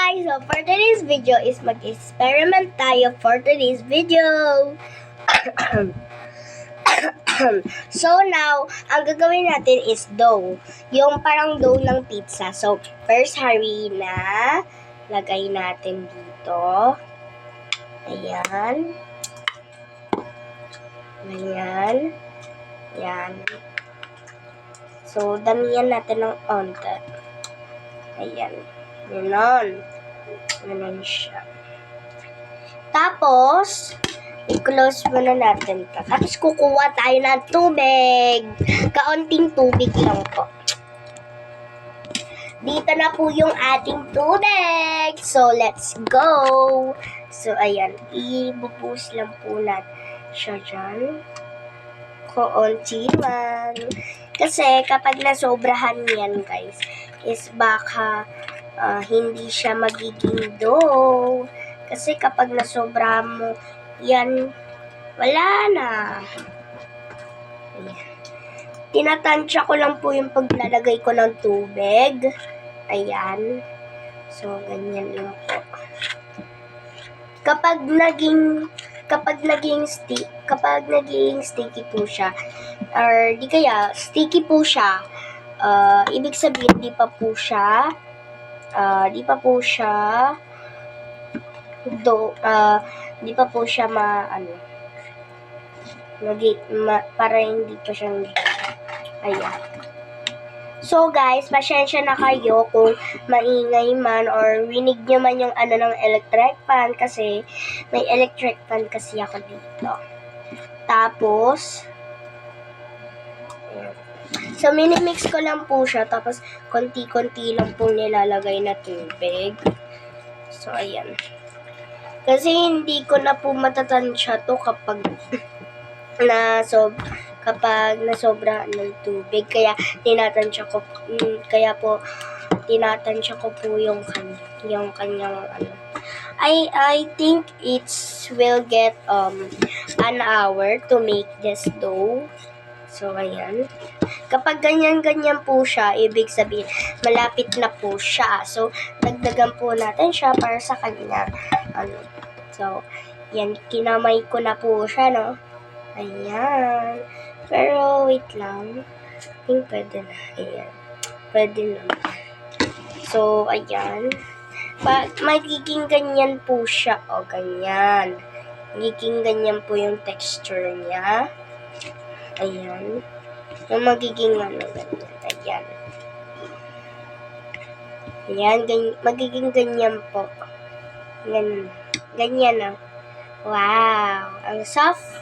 guys! So for today's video is mag-experiment tayo for today's video. So now, ang gagawin natin is dough. Yung parang dough ng pizza. So first harina, lagay natin dito. Ayan. Ganyan. Ayan. So damihan natin ng onte. Ayan. Ganon. Ganon siya. Tapos, i-close muna natin ito. Tapos, kukuha tayo ng tubig. Kaunting tubig lang po. Dito na po yung ating tubig. So, let's go. So, ayan. Ibubuhos lang po natin siya dyan. Kaunti man. Kasi, kapag nasobrahan yan, guys, is baka hindi siya magiging dough. Kasi kapag nasobra mo yan, wala na. Ayan. Tinatansya ko lang po yung paglalagay ko ng tubig. Ayan. So, ganyan lang po. Kapag naging sticky po siya, or di kaya sticky po siya, ibig sabihin di pa po siya para hindi pa siyang ayan. So guys, pasensya na kayo kung maingay man or rinig nyo man yung ng electric fan kasi may electric fan kasi ako dito. Tapos ayan. So, minimix ko lang po siya. Tapos, konti-konti lang po nilalagay na tubig. So, ayan. Kasi, hindi ko na po matatansya to kapag nasobra ng tubig. Kaya, tinatansya ko po yung kanyang I think it will get an hour to make this dough. So, ayan. Kapag ganyan-ganyan po siya, ibig sabihin, malapit na po siya. So, dagdagan po natin siya para sa kanya. So, yan, kinamay ko na po siya, no? Ayan. Pero, wait lang. I think pwede na. Ayan. Pwede na. So, ayan. Magiging ganyan po siya. O, ganyan. Magiging ganyan po yung texture niya. Ayan. Yung magiging ganyan. Ayan. Ayan, magiging ganyan po. Ganyan. Ganyan na. Wow! Ang soft.